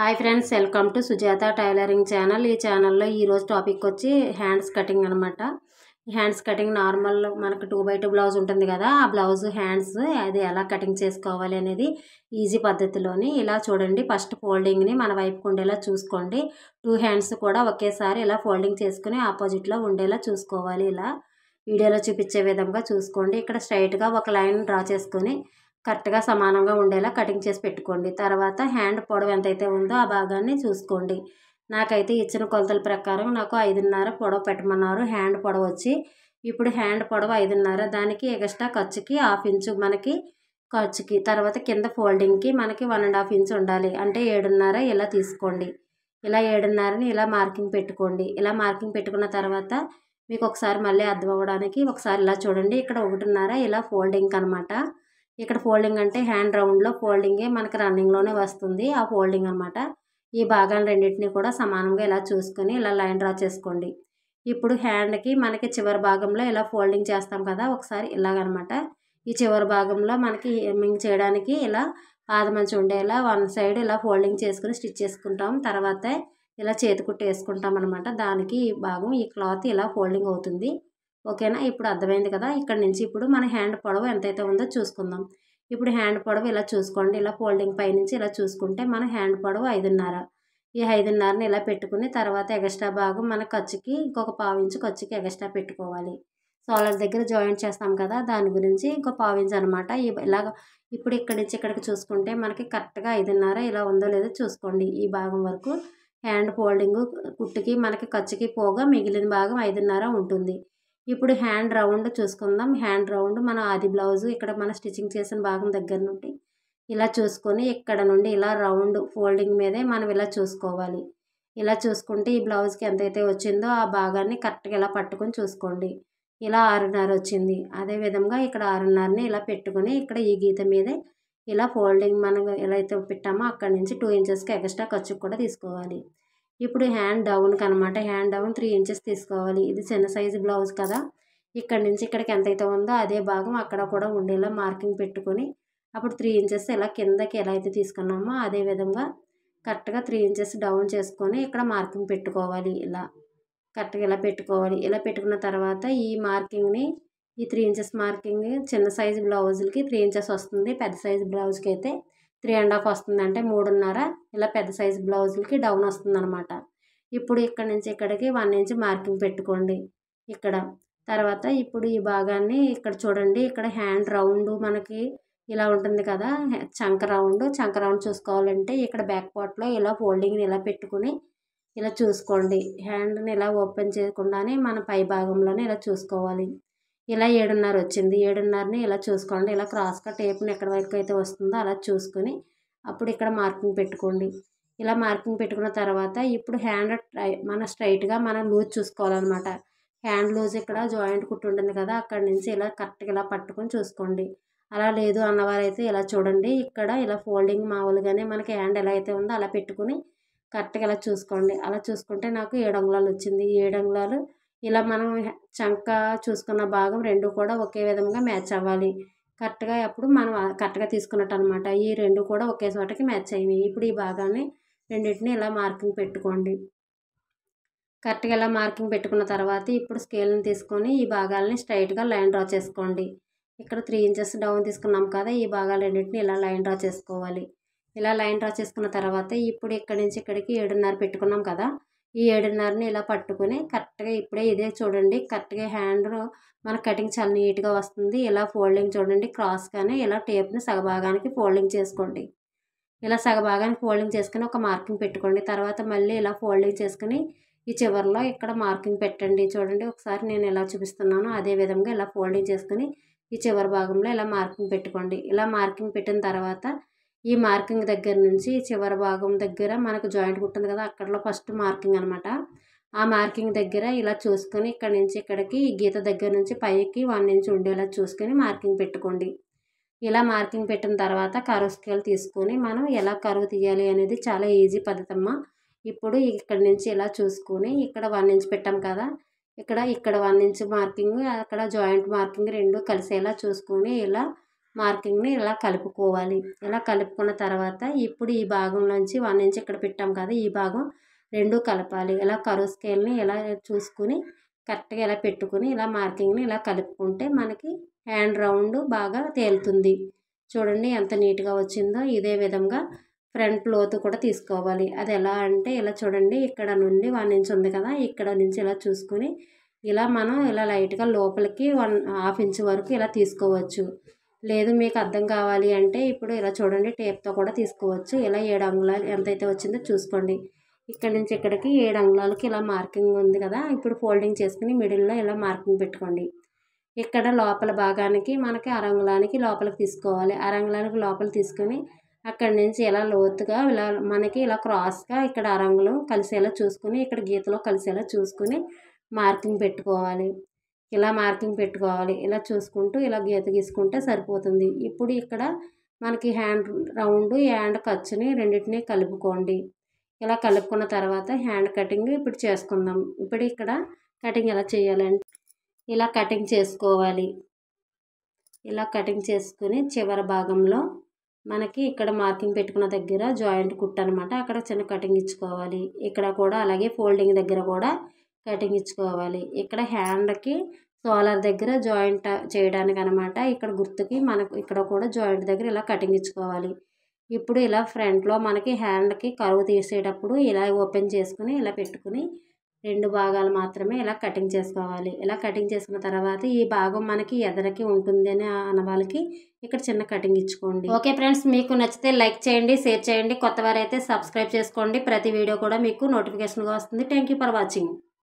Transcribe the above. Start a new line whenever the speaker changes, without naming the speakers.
Hi friends, welcome to Sujatha tailoring channel. ఈ ఛానల్లో ఈరోజు టాపిక్ వచ్చి హ్యాండ్స్ కటింగ్ అనమాట. హ్యాండ్స్ కటింగ్ నార్మల్ మనకు 2x2 బ్లౌజ్ ఉంటుంది కదా, ఆ బ్లౌజ్ హ్యాండ్స్ అది ఎలా కటింగ్ చేసుకోవాలి అనేది ఈజీ పద్ధతిలోని ఇలా చూడండి. ఫస్ట్ ఫోల్డింగ్ని మన వైపుకు ఉండేలా చూసుకోండి. 2 హ్యాండ్స్ కూడా ఒకేసారి ఇలా ఫోల్డింగ్ చేసుకుని ఆపోజిట్లో ఉండేలా చూసుకోవాలి. ఇలా వీడియోలో చూపించే విధంగా చూసుకోండి. ఇక్కడ స్ట్రైట్గా ఒక లైన్ డ్రా చేసుకొని కరెక్ట్గా సమానంగా ఉండేలా కటింగ్ చేసి పెట్టుకోండి. తర్వాత హ్యాండ్ పొడవు ఎంతైతే ఉందో ఆ భాగాన్ని చూసుకోండి. నాకైతే ఇచ్చిన కొలతల ప్రకారం నాకు 5.5 పొడవు పెట్టమన్నారు. హ్యాండ్ పొడవు వచ్చి ఇప్పుడు హ్యాండ్ పొడవు 5.5, దానికి ఎక్స్ట్రా ఖర్చుకి 1/2 ఇంచు మనకి ఖర్చుకి, తర్వాత కింద ఫోల్డింగ్కి మనకి 1.5 ఇంచు ఉండాలి. అంటే 7.5 ఇలా తీసుకోండి. ఇలా 7.5ని ఇలా మార్కింగ్ పెట్టుకోండి. ఇలా మార్కింగ్ పెట్టుకున్న తర్వాత మీకు ఒకసారి మళ్ళీ అర్థం అవ్వడానికి ఒకసారి ఇలా చూడండి. ఇక్కడ 1.5 ఇలా ఫోల్డింగ్ అనమాట. ఇక్కడ ఫోల్డింగ్ అంటే హ్యాండ్ రౌండ్లో ఫోల్డింగే మనకి రన్నింగ్లోనే వస్తుంది, ఆ ఫోల్డింగ్ అనమాట. ఈ భాగాన్ని రెండింటిని కూడా సమానంగా ఇలా చూసుకొని ఇలా లైన్ డ్రా చేసుకోండి. ఇప్పుడు హ్యాండ్కి మనకి చివరి భాగంలో ఇలా ఫోల్డింగ్ చేస్తాం కదా, ఒకసారి ఇలాగనమాట. ఈ చివరి భాగంలో మనకి హెమ్మింగ్ చేయడానికి ఇలా పాదమంచి ఉండేలా వన్ సైడ్ ఇలా ఫోల్డింగ్ చేసుకుని స్టిచ్ చేసుకుంటాం. తర్వాత ఇలా చేతి కుట్టు వేసుకుంటాం అనమాట. దానికి ఈ భాగం ఈ క్లాత్ ఇలా ఫోల్డింగ్ అవుతుంది. ఓకేనా, ఇప్పుడు అర్థమైంది కదా. ఇక్కడ నుంచి ఇప్పుడు మన హ్యాండ్ పొడవు ఎంతైతే ఉందో చూసుకుందాం. ఇప్పుడు హ్యాండ్ పొడవు ఇలా చూసుకోండి. ఇలా ఫోల్డింగ్ పైనుంచి ఇలా చూసుకుంటే మన హ్యాండ్ పొడవు 5.5. ఈ 5.5ని ఇలా పెట్టుకుని తర్వాత ఎక్స్ట్రా భాగం మన ఖర్చుకి ఇంకొక 1/2 ఇంచు ఖర్చుకి ఎక్స్ట్రా పెట్టుకోవాలి. సోలర్ దగ్గర జాయింట్ చేస్తాం కదా, దాని గురించి ఇంకో 1/2 ఇంచు అనమాట. ఇలాగ ఇప్పుడు ఇక్కడి నుంచి ఇక్కడికి చూసుకుంటే మనకి కరెక్ట్గా 5.5 ఇలా ఉందో లేదో చూసుకోండి. ఈ భాగం వరకు హ్యాండ్ ఫోల్డింగ్ కుట్టుకి మనకి ఖర్చుకి పోగా మిగిలిన భాగం 5.5 ఉంటుంది. ఇప్పుడు హ్యాండ్ రౌండ్ చూసుకుందాం. హ్యాండ్ రౌండ్ మన ఆది బ్లౌజు ఇక్కడ మన స్టిచ్చింగ్ చేసిన భాగం దగ్గర నుండి ఇలా చూసుకొని ఇక్కడ నుండి ఇలా రౌండ్ ఫోల్డింగ్ మీదే మనం ఇలా చూసుకోవాలి. ఇలా చూసుకుంటే ఈ బ్లౌజ్కి ఎంతైతే వచ్చిందో ఆ భాగాన్ని కరెక్ట్గా ఇలా పట్టుకొని చూసుకోండి. ఇలా 6.5 వచ్చింది. అదేవిధంగా ఇక్కడ 6.5ని ఇలా పెట్టుకొని ఇక్కడ ఈ గీత మీదే ఇలా ఫోల్డింగ్ మనం ఎలా అయితే పెట్టామో అక్కడి నుంచి 2 ఇంచెస్కి ఎక్స్ట్రా ఖర్చుకు కూడా తీసుకోవాలి. ఇప్పుడు హ్యాండ్ డౌన్కి అనమాట. హ్యాండ్ డౌన్ 3 ఇంచెస్ తీసుకోవాలి. ఇది చిన్న సైజు బ్లౌజ్ కదా, ఇక్కడి నుంచి ఇక్కడికి ఎంతైతే ఉందో అదే భాగం అక్కడ కూడా ఉండేలా మార్కింగ్ పెట్టుకొని అప్పుడు 3 ఇంచెస్ ఇలా కిందకి ఎలా అయితే తీసుకున్నామో అదే విధంగా కరెక్ట్గా 3 ఇంచెస్ డౌన్ చేసుకొని ఇక్కడ మార్కింగ్ పెట్టుకోవాలి. ఇలా కరెక్ట్గా ఇలా పెట్టుకోవాలి. ఇలా పెట్టుకున్న తర్వాత ఈ మార్కింగ్ని ఈ 3 ఇంచెస్ మార్కింగ్ చిన్న సైజు బ్లౌజులకి 3 ఇంచెస్ వస్తుంది. పెద్ద సైజు బ్లౌజ్కి అయితే 3.5 వస్తుంది. అంటే 3.5 ఇలా పెద్ద సైజు బ్లౌజులకి డౌన్ వస్తుంది అనమాట. ఇప్పుడు ఇక్కడ నుంచి ఇక్కడికి 1 ఇంచ్ మార్కింగ్ పెట్టుకోండి ఇక్కడ. తర్వాత ఇప్పుడు ఈ భాగాన్ని ఇక్కడ చూడండి. ఇక్కడ హ్యాండ్ రౌండ్ మనకి ఇలా ఉంటుంది కదా, చంక రౌండ్ చూసుకోవాలంటే ఇక్కడ బ్యాక్ పార్ట్లో ఇలా ఫోల్డింగ్ని ఇలా పెట్టుకుని ఇలా చూసుకోండి. హ్యాండ్ని ఇలా ఓపెన్ చేయకుండానే మన పై భాగంలోనే ఇలా చూసుకోవాలి. ఇలా 7.5 వచ్చింది. 7.5ని ఇలా చూసుకోండి. ఇలా క్రాస్గా టేప్ని ఎక్కడి వరకు అయితే వస్తుందో అలా చూసుకొని అప్పుడు ఇక్కడ మార్కింగ్ పెట్టుకోండి. ఇలా మార్కింగ్ పెట్టుకున్న తర్వాత ఇప్పుడు హ్యాండ్ మన స్ట్రైట్గా మనం లూజ్ చూసుకోవాలన్నమాట. హ్యాండ్ లూజ్ ఇక్కడ జాయింట్ కుట్టు ఉంటుంది కదా, అక్కడి నుంచి ఇలా కరెక్ట్గా ఇలా పట్టుకొని చూసుకోండి. అలా లేదు అన్నవారైతే ఇలా చూడండి. ఇక్కడ ఇలా ఫోల్డింగ్ మామూలుగానే మనకి హ్యాండ్ ఎలా అయితే ఉందో అలా పెట్టుకుని కరెక్ట్గా ఇలా చూసుకోండి. అలా చూసుకుంటే నాకు 7 అంగుళాలు వచ్చింది. 7 అంగుళాలు ఇలా మనం చంక చూసుకున్న భాగం రెండు కూడా ఒకే విధంగా మ్యాచ్ అవ్వాలి. కరెక్ట్గా అప్పుడు మనం కరెక్ట్గా తీసుకున్నట్టు అనమాట. ఈ రెండు కూడా ఒకే చోటకి మ్యాచ్ అయ్యి ఇప్పుడు ఈ భాగాన్ని రెండింటిని ఇలా మార్కింగ్ పెట్టుకోండి. కరెక్ట్గా ఇలా మార్కింగ్ పెట్టుకున్న తర్వాత ఇప్పుడు స్కేల్ని తీసుకొని ఈ భాగాలని స్ట్రైట్గా లైన్ డ్రా చేసుకోండి. ఇక్కడ 3 ఇంచెస్ డౌన్ తీసుకున్నాం కదా, ఈ భాగాలు రెండింటిని ఇలా లైన్ డ్రా చేసుకోవాలి. ఇలా లైన్ డ్రా చేసుకున్న తర్వాత ఇప్పుడు ఇక్కడి నుంచి ఇక్కడికి 7.5 పెట్టుకున్నాం కదా, ఈ 7.5ని ఇలా పట్టుకొని కరెక్ట్గా ఇప్పుడే ఇదే చూడండి. కరెక్ట్గా హ్యాండ్ మన కటింగ్ చాలా నీట్గా వస్తుంది. ఇలా ఫోల్డింగ్ చూడండి, క్రాస్గానే ఇలా టేప్ని సగభాగానికి ఫోల్డింగ్ చేసుకోండి. ఇలా సగభాగానికి ఫోల్డింగ్ చేసుకుని ఒక మార్కింగ్ పెట్టుకోండి. తర్వాత మళ్ళీ ఇలా ఫోల్డింగ్ చేసుకుని ఈ చివరిలో ఇక్కడ మార్కింగ్ పెట్టండి. చూడండి ఒకసారి నేను ఎలా చూపిస్తున్నానో అదే విధంగా ఇలా ఫోల్డింగ్ చేసుకుని ఈ చివరి భాగంలో ఇలా మార్కింగ్ పెట్టుకోండి. ఇలా మార్కింగ్ పెట్టిన తర్వాత ఈ మార్కింగ్ దగ్గర నుంచి చివరి భాగం దగ్గర మనకు జాయింట్ కుట్టుంది కదా, అక్కడలో ఫస్ట్ మార్కింగ్ అనమాట. ఆ మార్కింగ్ దగ్గర ఇలా చూసుకొని ఇక్కడ నుంచి ఇక్కడికి ఈ గీత దగ్గర నుంచి పైకి 1 ఇంచ్ ఉండేలా చూసుకొని మార్కింగ్ పెట్టుకోండి. ఇలా మార్కింగ్ పెట్టిన తర్వాత కరువు స్కేల్ తీసుకొని మనం ఎలా కరువు తీయాలి అనేది చాలా ఈజీ పద్ధతి అమ్మ. ఇప్పుడు ఇక్కడ నుంచి ఇలా చూసుకొని ఇక్కడ 1 ఇంచ్ పెట్టాం కదా, ఇక్కడ 1 ఇంచ్ మార్కింగ్ అక్కడ జాయింట్ మార్కింగ్ రెండు కలిసేలా చూసుకొని ఇలా మార్కింగ్ని ఇలా కలుపుకోవాలి. ఇలా కలుపుకున్న తర్వాత ఇప్పుడు ఈ భాగంలోంచి 1 ఇంచ్ ఇక్కడ పెట్టాం కదా, ఈ భాగం రెండు కలపాలి. ఇలా కరువు స్కేల్ని ఇలా చూసుకుని కరెక్ట్గా ఇలా పెట్టుకుని ఇలా మార్కింగ్ని ఇలా కలుపుకుంటే మనకి హ్యాండ్ రౌండ్ బాగా తేలుతుంది. చూడండి ఎంత నీట్గా వచ్చిందో. ఇదే విధంగా ఫ్రంట్ లోతు కూడా తీసుకోవాలి. అది ఎలా అంటే ఇలా చూడండి, ఇక్కడ నుండి 1 ఇంచ్ ఉంది కదా, ఇక్కడ నుంచి ఇలా చూసుకుని ఇలా మనం ఇలా లైట్గా లోపలికి 1/2 ఇంచ్ వరకు ఇలా తీసుకోవచ్చు. లేదు మీకు అర్థం కావాలి అంటే ఇప్పుడు ఇలా చూడండి, టేప్తో కూడా తీసుకోవచ్చు. ఇలా 7 అంగుళాలు ఎంతైతే వచ్చిందో చూసుకోండి. ఇక్కడ నుంచి ఇక్కడికి 7 అంగుళాలకి ఇలా మార్కింగ్ ఉంది కదా, ఇప్పుడు ఫోల్డింగ్ చేసుకుని మిడిల్లో ఇలా మార్కింగ్ పెట్టుకోండి. ఇక్కడ లోపల భాగానికి మనకి అరంగుళానికి లోపలికి తీసుకోవాలి. అరంగుళానికి లోపల తీసుకుని అక్కడి నుంచి ఇలా లోతుగా ఇలా మనకి ఇలా క్రాస్గా ఇక్కడ అరంగుళం కలిసేలా చూసుకుని ఇక్కడ గీతలో కలిసేలా చూసుకుని మార్కింగ్ పెట్టుకోవాలి. ఇలా మార్కింగ్ పెట్టుకోవాలి. ఇలా చూసుకుంటూ ఇలా గీత గీసుకుంటే సరిపోతుంది. ఇప్పుడు ఇక్కడ మనకి హ్యాండ్ రౌండ్ హ్యాండ్ ఖర్చుని రెండింటినీ కలుపుకోండి. ఇలా కలుపుకున్న తర్వాత హ్యాండ్ కటింగ్ ఇప్పుడు చేసుకుందాం. ఇప్పుడు ఇక్కడ కటింగ్ ఎలా చేయాలంటే ఇలా కటింగ్ చేసుకోవాలి. ఇలా కటింగ్ చేసుకుని చివరి భాగంలో మనకి ఇక్కడ మార్కింగ్ పెట్టుకున్న దగ్గర జాయింట్ కుట్టు అనమాట, అక్కడ చిన్న కటింగ్ ఇచ్చుకోవాలి. ఇక్కడ కూడా అలాగే ఫోల్డింగ్ దగ్గర కూడా కటింగ్ ఇచ్చుకోవాలి. ఇక్కడ హ్యాండ్కి సోలర్ దగ్గర జాయింట్ చేయడానికి అనమాట, ఇక్కడ గుర్తుకి మనకు ఇక్కడ కూడా జాయింట్ దగ్గర ఇలా కటింగ్ ఇచ్చుకోవాలి. ఇప్పుడు ఇలా ఫ్రంట్లో మనకి హ్యాండ్కి కరువు తీసేటప్పుడు ఇలా ఓపెన్ చేసుకుని ఇలా పెట్టుకుని 2 భాగాలు మాత్రమే ఇలా కటింగ్ చేసుకోవాలి. ఇలా కటింగ్ చేసుకున్న తర్వాత ఈ భాగం మనకి ఎదరకి ఉంటుంది అని అన్న వాళ్ళకి ఇక్కడ చిన్న కటింగ్ ఇచ్చుకోండి. ఓకే ఫ్రెండ్స్, మీకు నచ్చితే లైక్ చేయండి, షేర్ చేయండి. కొత్త వారైతే సబ్స్క్రైబ్ చేసుకోండి. ప్రతి వీడియో కూడా మీకు నోటిఫికేషన్గా వస్తుంది. Thank you for watching.